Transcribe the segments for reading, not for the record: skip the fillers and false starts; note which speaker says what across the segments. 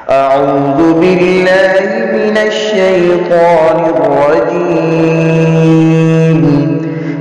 Speaker 1: أعوذ بالله من الشيطان الرجيم.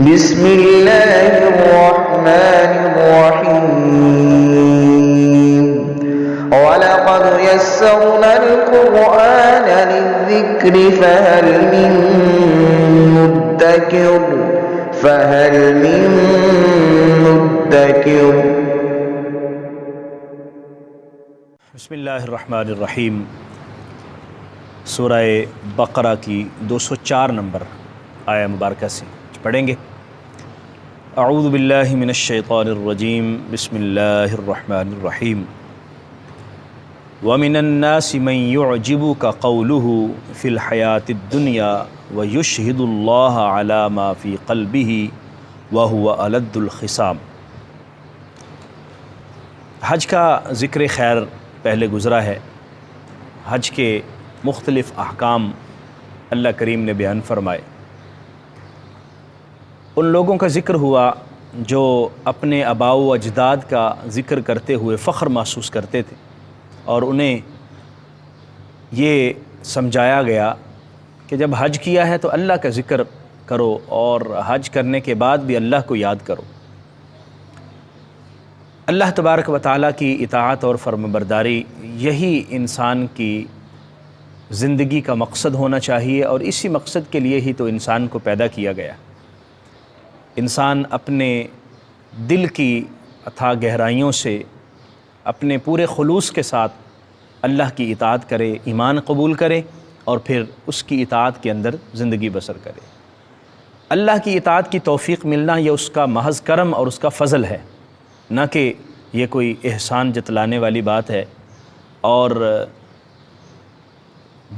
Speaker 1: بسم الله الرحمن الرحيم. وَلَقَدْ يَسَّرْنَا الْقُرْآنَ لِلذِّكْرِ فَهَلْ مِن مُّدَّكِرٍ.
Speaker 2: بسم اللہ الرحمن الرحیم. سورہ بقرہ کی 204 نمبر آیہ مبارکہ سے پڑھیں گے. اعوذ باللہ من الشیطان الرجیم. بسم اللہ الرحمن الرحیم. وَمِنَ النَّاسِ مَن يُعْجِبُكَ قَوْلُهُ فِي الْحَيَاةِ الدُّنْيَا وَيُشْهِدُ اللَّهَ عَلَى مَا فِي قَلْبِهِ وَهُوَ أَلَدُّ الْخِصَامِ. حج کا ذکر خیر پہلے گزرا ہے. حج کے مختلف احکام اللہ کریم نے بیان فرمائے. ان لوگوں کا ذکر ہوا جو اپنے آباء و اجداد کا ذکر کرتے ہوئے فخر محسوس کرتے تھے، اور انہیں یہ سمجھایا گیا کہ جب حج کیا ہے تو اللہ کا ذکر کرو، اور حج کرنے کے بعد بھی اللہ کو یاد کرو. اللہ تبارک و تعالیٰ کی اطاعت اور فرمانبرداری یہی انسان کی زندگی کا مقصد ہونا چاہیے، اور اسی مقصد کے لیے ہی تو انسان کو پیدا کیا گیا. انسان اپنے دل کی اتھاہ گہرائیوں سے اپنے پورے خلوص کے ساتھ اللہ کی اطاعت کرے، ایمان قبول کرے، اور پھر اس کی اطاعت کے اندر زندگی بسر کرے. اللہ کی اطاعت کی توفیق ملنا یہ اس کا محض کرم اور اس کا فضل ہے، نہ کہ یہ کوئی احسان جتلانے والی بات ہے. اور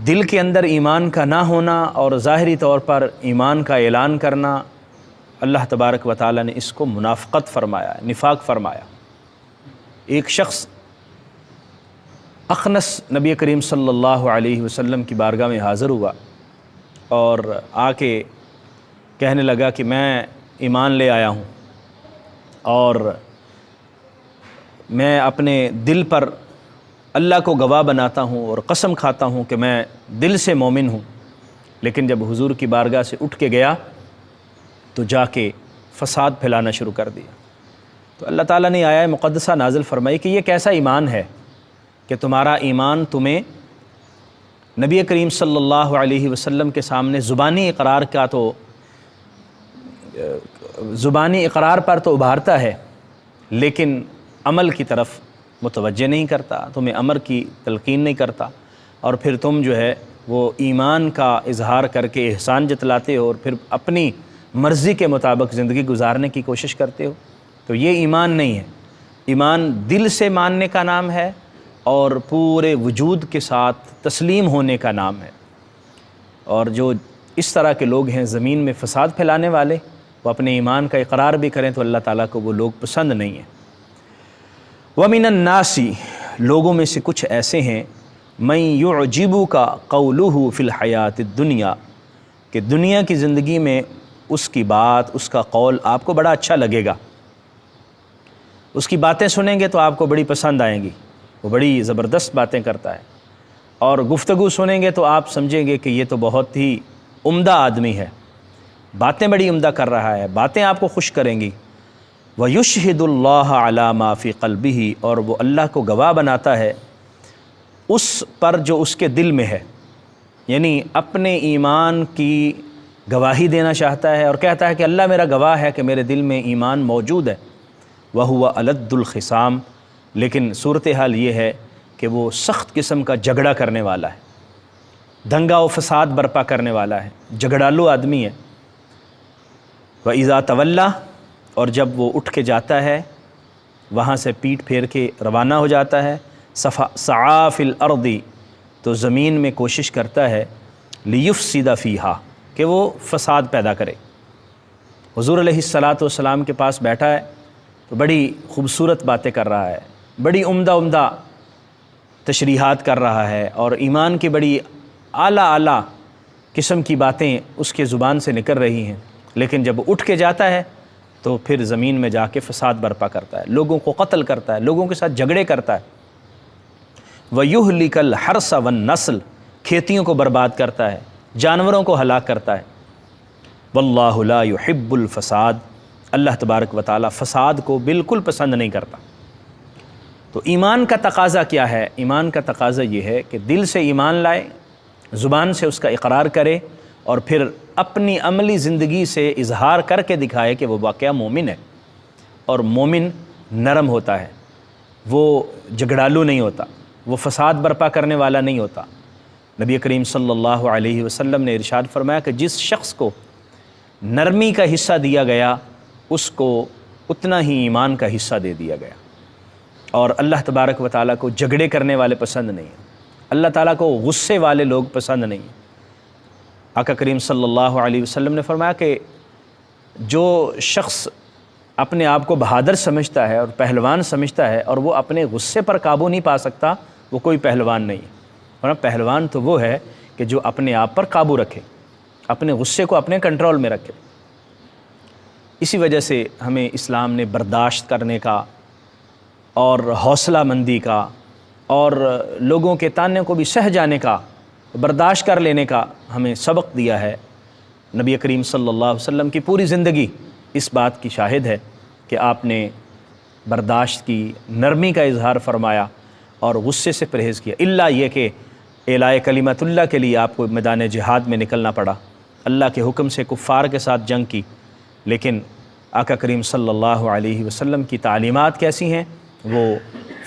Speaker 2: دل کے اندر ایمان کا نہ ہونا اور ظاہری طور پر ایمان کا اعلان کرنا، اللہ تبارک و تعالیٰ نے اس کو منافقت فرمایا، نفاق فرمایا. ایک شخص اخنس نبی کریم صلی اللہ علیہ وسلم کی بارگاہ میں حاضر ہوا اور آ کے کہنے لگا کہ میں ایمان لے آیا ہوں، اور میں اپنے دل پر اللہ کو گواہ بناتا ہوں اور قسم کھاتا ہوں کہ میں دل سے مومن ہوں. لیکن جب حضور کی بارگاہ سے اٹھ کے گیا تو جا کے فساد پھیلانا شروع کر دیا. تو اللہ تعالیٰ نے آیہ مقدسہ نازل فرمائی کہ یہ کیسا ایمان ہے کہ تمہارا ایمان تمہیں نبی کریم صلی اللہ علیہ وسلم کے سامنے زبانی اقرار پر تو ابھارتا ہے، لیکن عمل کی طرف متوجہ نہیں کرتا، تمہیں امر کی تلقین نہیں کرتا، اور پھر تم جو ہے وہ ایمان کا اظہار کر کے احسان جتلاتے ہو اور پھر اپنی مرضی کے مطابق زندگی گزارنے کی کوشش کرتے ہو. تو یہ ایمان نہیں ہے. ایمان دل سے ماننے کا نام ہے اور پورے وجود کے ساتھ تسلیم ہونے کا نام ہے. اور جو اس طرح کے لوگ ہیں زمین میں فساد پھیلانے والے، وہ اپنے ایمان کا اقرار بھی کریں تو اللہ تعالیٰ کو وہ لوگ پسند نہیں ہیں. وَمِنَ النَّاسِ لوگوں میں سے کچھ ایسے ہیں مَن يُعْجِبُكَ قَوْلُهُ فِي الْحَيَاةِ الدُّنْيَا، کہ دنیا کی زندگی میں اس کی بات، اس کا قول آپ کو بڑا اچھا لگے گا. اس کی باتیں سنیں گے تو آپ کو بڑی پسند آئیں گی، وہ بڑی زبردست باتیں کرتا ہے. اور گفتگو سنیں گے تو آپ سمجھیں گے کہ یہ تو بہت ہی عمدہ آدمی ہے، باتیں بڑی عمدہ کر رہا ہے، باتیں آپ کو خوش کریں گی. وَيُشْهِدُ اللَّهَ عَلَى مَا فِي قَلْبِهِ، اور وہ اللہ کو گواہ بناتا ہے اس پر جو اس کے دل میں ہے. یعنی اپنے ایمان کی گواہی دینا چاہتا ہے اور کہتا ہے کہ اللہ میرا گواہ ہے کہ میرے دل میں ایمان موجود ہے. وَهُوَ أَلَدُّ الْخِصَامِ، لیکن صورتحال یہ ہے کہ وہ سخت قسم کا جھگڑا کرنے والا ہے، دنگا و فساد برپا کرنے والا ہے، جھگڑالو آدمی ہے. وَإِذَا تَوَلَّى، اور جب وہ اٹھ کے جاتا ہے وہاں سے پیٹ پھیر کے روانہ ہو جاتا ہے، سعیٰ فی الارض، تو زمین میں کوشش کرتا ہے لیفسد فیہا، کہ وہ فساد پیدا کرے. حضور علیہ الصلاۃ والسلام کے پاس بیٹھا ہے تو بڑی خوبصورت باتیں کر رہا ہے، بڑی عمدہ تشریحات کر رہا ہے، اور ایمان کی بڑی اعلیٰ قسم کی باتیں اس کے زبان سے نکل رہی ہیں. لیکن جب اٹھ کے جاتا ہے تو پھر زمین میں جا کے فساد برپا کرتا ہے، لوگوں کو قتل کرتا ہے، لوگوں کے ساتھ جھگڑے کرتا ہے. وَيُهْلِكَ الْحَرْثَ وَالنَّسْلَ، کھیتیوں کو برباد کرتا ہے، جانوروں کو ہلاک کرتا ہے۔ وَاللَّهُ لَا يُحِبُّ الْفَسَادَ، اللہ تبارک و تعالیٰ فساد کو بالکل پسند نہیں کرتا۔ تو ایمان کا تقاضا کیا ہے؟ ایمان کا تقاضا یہ ہے کہ دل سے ایمان لائے، زبان سے اس کا اقرار کرے، اور پھر اپنی عملی زندگی سے اظہار کر کے دکھائے کہ وہ واقعہ مومن ہے۔ اور مومن نرم ہوتا ہے، وہ جھگڑالو نہیں ہوتا، وہ فساد برپا کرنے والا نہیں ہوتا۔ نبی کریم صلی اللہ علیہ وسلم نے ارشاد فرمایا کہ جس شخص کو نرمی کا حصہ دیا گیا اس کو اتنا ہی ایمان کا حصہ دے دیا گیا۔ اور اللہ تبارک و تعالیٰ کو جھگڑے کرنے والے پسند نہیں ہیں، اللہ تعالیٰ کو غصے والے لوگ پسند نہیں ہیں۔ آقا کریم صلی اللہ علیہ وسلم نے فرمایا کہ جو شخص اپنے آپ کو بہادر سمجھتا ہے اور پہلوان سمجھتا ہے اور وہ اپنے غصے پر قابو نہیں پا سکتا، وہ کوئی پہلوان نہیں ہے۔ ورنہ پہلوان تو وہ ہے کہ جو اپنے آپ پر قابو رکھے، اپنے غصے کو اپنے کنٹرول میں رکھے۔ اسی وجہ سے ہمیں اسلام نے برداشت کرنے کا اور حوصلہ مندی کا اور لوگوں کے تانے کو بھی سہ جانے کا، برداشت کر لینے کا ہمیں سبق دیا ہے۔ نبی کریم صلی اللہ علیہ وسلم کی پوری زندگی اس بات کی شاہد ہے کہ آپ نے برداشت کی، نرمی کا اظہار فرمایا اور غصے سے پرہیز کیا، الا یہ کہ اعلاء کلمت اللہ کے لیے آپ کو میدان جہاد میں نکلنا پڑا، اللہ کے حکم سے کفار کے ساتھ جنگ کی۔ لیکن آقا کریم صلی اللہ علیہ وسلم کی تعلیمات کیسی ہیں؟ وہ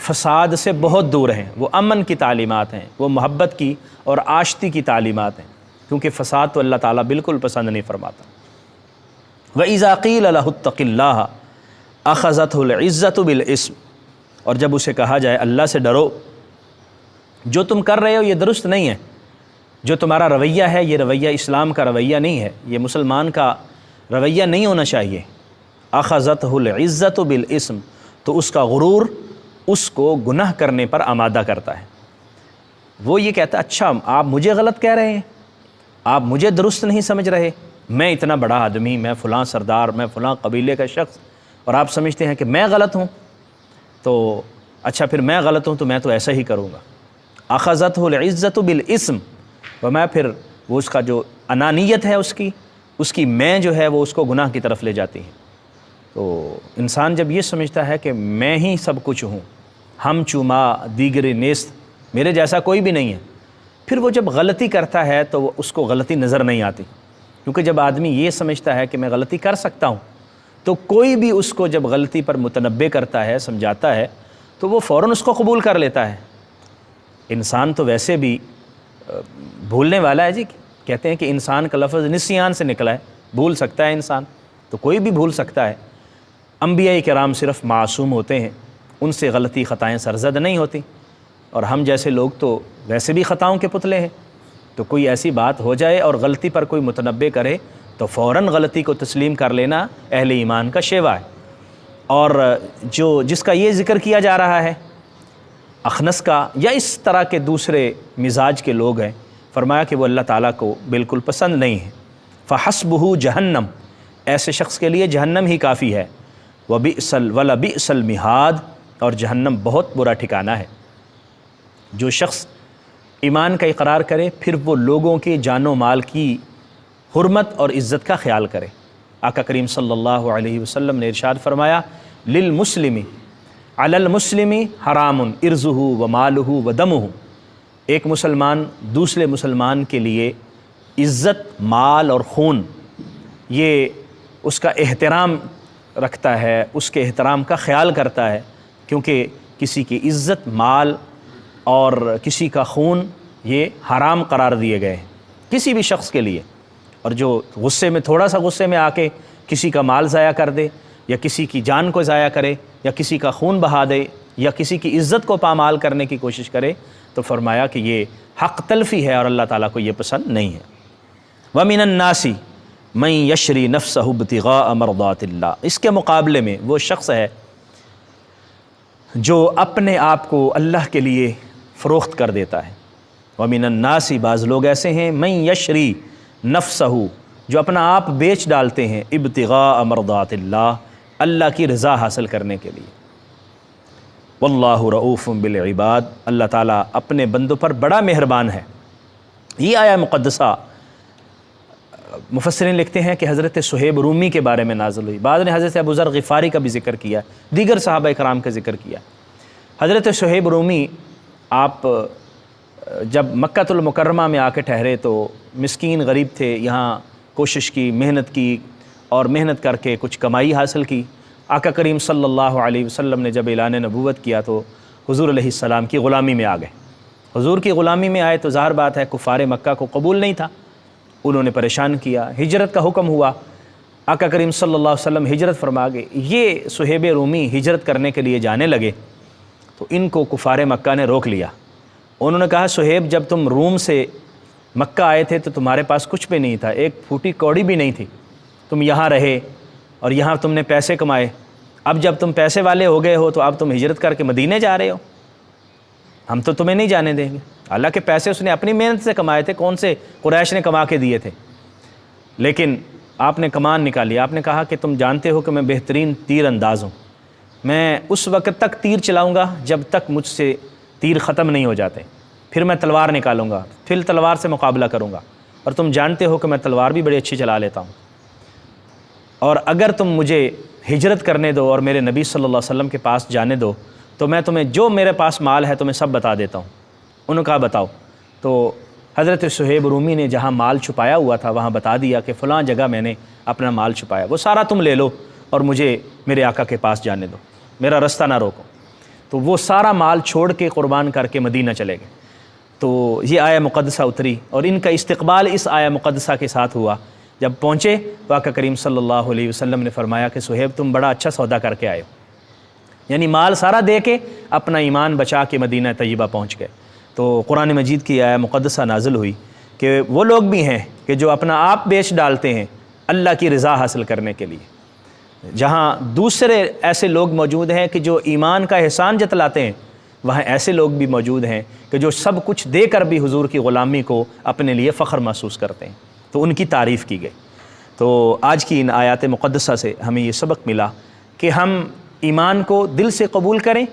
Speaker 2: فساد سے بہت دور ہیں، وہ امن کی تعلیمات ہیں، وہ محبت کی اور آشتی کی تعلیمات ہیں، کیونکہ فساد تو اللہ تعالیٰ بالکل پسند نہیں فرماتا۔ وَإِذَا قِيلَ لَهُ اتَّقِ اللَّهَ أَخَذَتْهُ الْعِزَّةُ بِالْإِثْمِ، اور جب اسے کہا جائے اللہ سے ڈرو، جو تم کر رہے ہو یہ درست نہیں ہے، جو تمہارا رویہ ہے یہ رویہ اسلام کا رویہ نہیں ہے، یہ مسلمان کا رویہ نہیں ہونا چاہیے۔ أَخَذَتْهُ الْعِزَّةُ بِالْإِثْمِ، تو اس کا غرور اس کو گناہ کرنے پر آمادہ کرتا ہے۔ وہ یہ کہتا ہے اچھا آپ مجھے غلط کہہ رہے ہیں، آپ مجھے درست نہیں سمجھ رہے، میں اتنا بڑا آدمی، میں فلاں سردار، میں فلاں قبیلے کا شخص، اور آپ سمجھتے ہیں کہ میں غلط ہوں، تو اچھا پھر میں غلط ہوں تو میں تو ایسا ہی کروں گا۔ أخذته العزة بالاسم، و میں پھر وہ اس کا جو انانیت ہے اس کی میں جو ہے وہ اس کو گناہ کی طرف لے جاتی ہے۔ تو انسان جب یہ سمجھتا ہے کہ میں ہی سب کچھ ہوں، ہم چوما دیگر نیست، میرے جیسا کوئی بھی نہیں ہے، پھر وہ جب غلطی کرتا ہے تو اس کو غلطی نظر نہیں آتی، کیونکہ جب آدمی یہ سمجھتا ہے کہ میں غلطی کر سکتا ہوں تو کوئی بھی اس کو جب غلطی پر متنبہ کرتا ہے، سمجھاتا ہے، تو وہ فوراً اس کو قبول کر لیتا ہے۔ انسان تو ویسے بھی بھولنے والا ہے جی، کہتے ہیں کہ انسان کا لفظ نسیان سے نکلا ہے، بھول سکتا ہے انسان، تو کوئی بھی بھول سکتا ہے۔ انبیاء کرام صرف معصوم ہوتے ہیں، ان سے غلطی خطائیں سرزد نہیں ہوتی، اور ہم جیسے لوگ تو ویسے بھی خطاؤں کے پتلے ہیں، تو کوئی ایسی بات ہو جائے اور غلطی پر کوئی متنبہ کرے تو فوراً غلطی کو تسلیم کر لینا اہل ایمان کا شیوا ہے۔ اور جس کا یہ ذکر کیا جا رہا ہے اخنس کا یا اس طرح کے دوسرے مزاج کے لوگ ہیں، فرمایا کہ وہ اللہ تعالیٰ کو بالکل پسند نہیں ہے۔ فحسبہ جہنم، ایسے شخص کے لیے جہنم ہی کافی ہے۔ وَلَبِئْسَ الْمِہَادُ، اور جہنم بہت برا ٹھکانہ ہے۔ جو شخص ایمان کا اقرار کرے پھر وہ لوگوں کے جان و مال کی حرمت اور عزت کا خیال کرے۔ آقا کریم صلی اللہ علیہ وسلم نے ارشاد فرمایا للمسلم علی المسلم حرام ارزہ و مالہ و دمہ، ایک مسلمان دوسرے مسلمان کے لیے عزت، مال اور خون، یہ اس کا احترام رکھتا ہے، اس کے احترام کا خیال کرتا ہے، کیونکہ کسی کی عزت، مال اور کسی کا خون یہ حرام قرار دیے گئے ہیں کسی بھی شخص کے لیے۔ اور جو غصے میں تھوڑا سا غصے میں آ کے کسی کا مال ضائع کر دے یا کسی کی جان کو ضائع کرے یا کسی کا خون بہا دے یا کسی کی عزت کو پامال کرنے کی کوشش کرے، تو فرمایا کہ یہ حق تلفی ہے اور اللہ تعالیٰ کو یہ پسند نہیں ہے۔ وَمِنَ النَّاسِ مَن يَشْرِي نَفْسَهُ ابْتِغَاءَ مَرْضَاتِ اللَّهِ، اس کے مقابلے میں وہ شخص ہے جو اپنے آپ کو اللہ کے لیے فروخت کر دیتا ہے۔ وَمِنَ النَّاسِ، بعض لوگ ایسے ہیں، مَن يَشْرِي نَفْسَهُ، جو اپنا آپ بیچ ڈالتے ہیں، ابتغاء مرضات اللہ، اللہ کی رضا حاصل کرنے کے لیے۔ واللہ رؤوف بالعباد، اللہ تعالیٰ اپنے بندوں پر بڑا مہربان ہے۔ یہ آیہ مقدسہ مفسرین لکھتے ہیں کہ حضرت صہیب رومی کے بارے میں نازل ہوئی، بعض نے حضرت ابو ذر غفاری کا بھی ذکر کیا، دیگر صحابہ کرام کا ذکر کیا۔ حضرت صہیب رومی آپ جب مکۃ المکرمہ میں آ کے ٹھہرے تو مسکین غریب تھے، یہاں کوشش کی، محنت کی اور محنت کر کے کچھ کمائی حاصل کی۔ آقا کریم صلی اللہ علیہ وسلم نے جب اعلان نبوت کیا تو حضور علیہ السلام کی غلامی میں آ گئے۔ حضور کی غلامی میں آئے تو ظاہر بات ہے کفار مکہ کو قبول نہیں تھا، انہوں نے پریشان کیا، ہجرت کا حکم ہوا، آقا کریم صلی اللہ علیہ وسلم ہجرت فرما گئے۔ یہ صہیب رومی ہجرت کرنے کے لیے جانے لگے تو ان کو کفار مکہ نے روک لیا۔ انہوں نے کہا صہیب جب تم روم سے مکہ آئے تھے تو تمہارے پاس کچھ بھی نہیں تھا، ایک پھوٹی کوڑی بھی نہیں تھی، تم یہاں رہے اور یہاں تم نے پیسے کمائے، اب جب تم پیسے والے ہو گئے ہو تو اب تم ہجرت کر کے مدینے جا رہے ہو، ہم تو تمہیں نہیں جانے دیں گے۔ حالانکہ پیسے اس نے اپنی محنت سے کمائے تھے، کون سے قریش نے کما کے دیے تھے، لیکن آپ نے کمان نکالی، آپ نے کہا کہ تم جانتے ہو کہ میں بہترین تیر انداز ہوں، میں اس وقت تک تیر چلاؤں گا جب تک مجھ سے تیر ختم نہیں ہو جاتے، پھر میں تلوار نکالوں گا، پھر تلوار سے مقابلہ کروں گا، اور تم جانتے ہو کہ میں تلوار بھی بڑی اچھی چلا لیتا ہوں، اور اگر تم مجھے ہجرت کرنے دو اور میرے نبی صلی اللہ علیہ وسلم کے پاس جانے دو تو میں تمہیں جو میرے پاس مال ہے تمہیں سب بتا دیتا ہوں۔ انہوں نے کہا بتاؤ، تو حضرت صہیب رومی نے جہاں مال چھپایا ہوا تھا وہاں بتا دیا کہ فلاں جگہ میں نے اپنا مال چھپایا، وہ سارا تم لے لو اور مجھے میرے آقا کے پاس جانے دو، میرا رستہ نہ روکو۔ تو وہ سارا مال چھوڑ کے قربان کر کے مدینہ چلے گئے۔ تو یہ آیہ مقدسہ اتری اور ان کا استقبال اس آیہ مقدسہ کے ساتھ ہوا۔ جب پہنچے تو آقا کریم صلی اللہ علیہ وسلم نے فرمایا کہ صہیب تم بڑا اچھا سودا کر کے آئے ہو، یعنی مال سارا دے کے اپنا ایمان بچا کے مدینہ طیبہ پہنچ گئے۔ تو قرآن مجید کی آیہ مقدسہ نازل ہوئی کہ وہ لوگ بھی ہیں کہ جو اپنا آپ بیچ ڈالتے ہیں اللہ کی رضا حاصل کرنے کے لیے، جہاں دوسرے ایسے لوگ موجود ہیں کہ جو ایمان کا احسان جتلاتے ہیں، وہاں ایسے لوگ بھی موجود ہیں کہ جو سب کچھ دے کر بھی حضور کی غلامی کو اپنے لیے فخر محسوس کرتے ہیں، تو ان کی تعریف کی گئی۔ تو آج کی ان آیات مقدسہ سے ہمیں یہ سبق ملا کہ ہم ایمان کو دل سے قبول کریں،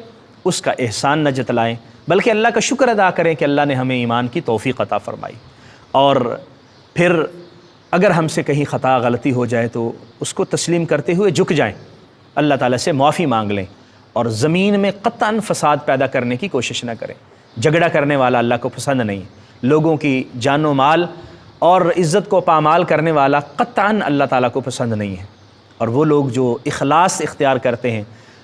Speaker 2: اس کا احسان نہ جتلائیں، بلکہ اللہ کا شکر ادا کریں کہ اللہ نے ہمیں ایمان کی توفیق عطا فرمائی، اور پھر اگر ہم سے کہیں خطا غلطی ہو جائے تو اس کو تسلیم کرتے ہوئے جھک جائیں، اللہ تعالیٰ سے معافی مانگ لیں، اور زمین میں قطعاً فساد پیدا کرنے کی کوشش نہ کریں۔ جھگڑا کرنے والا اللہ کو پسند نہیں، لوگوں کی جان و مال اور عزت کو پامال کرنے والا قطعاً اللہ تعالیٰ کو پسند نہیں ہے۔ اور وہ لوگ جو اخلاص اختیار کرتے ہیں،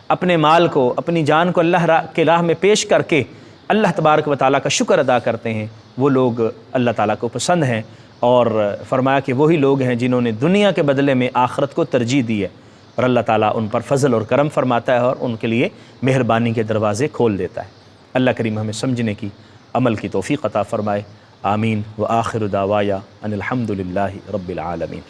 Speaker 2: اپنے مال کو، اپنی جان کو اللہ کے راہ میں پیش کر کے اللہ تبارک و تعالیٰ کا شکر ادا کرتے ہیں، وہ لوگ اللہ تعالیٰ کو پسند ہیں۔ اور فرمایا کہ وہی لوگ ہیں جنہوں نے دنیا کے بدلے میں آخرت کو ترجیح دی ہے، اور اللہ تعالیٰ ان پر فضل اور کرم فرماتا ہے اور ان کے لیے مہربانی کے دروازے کھول دیتا ہے۔ اللہ کریم ہمیں سمجھنے کی، عمل کی توفیق عطا فرمائے، آمین۔ وآخر دعوایا ان الحمد للہ رب العالمین۔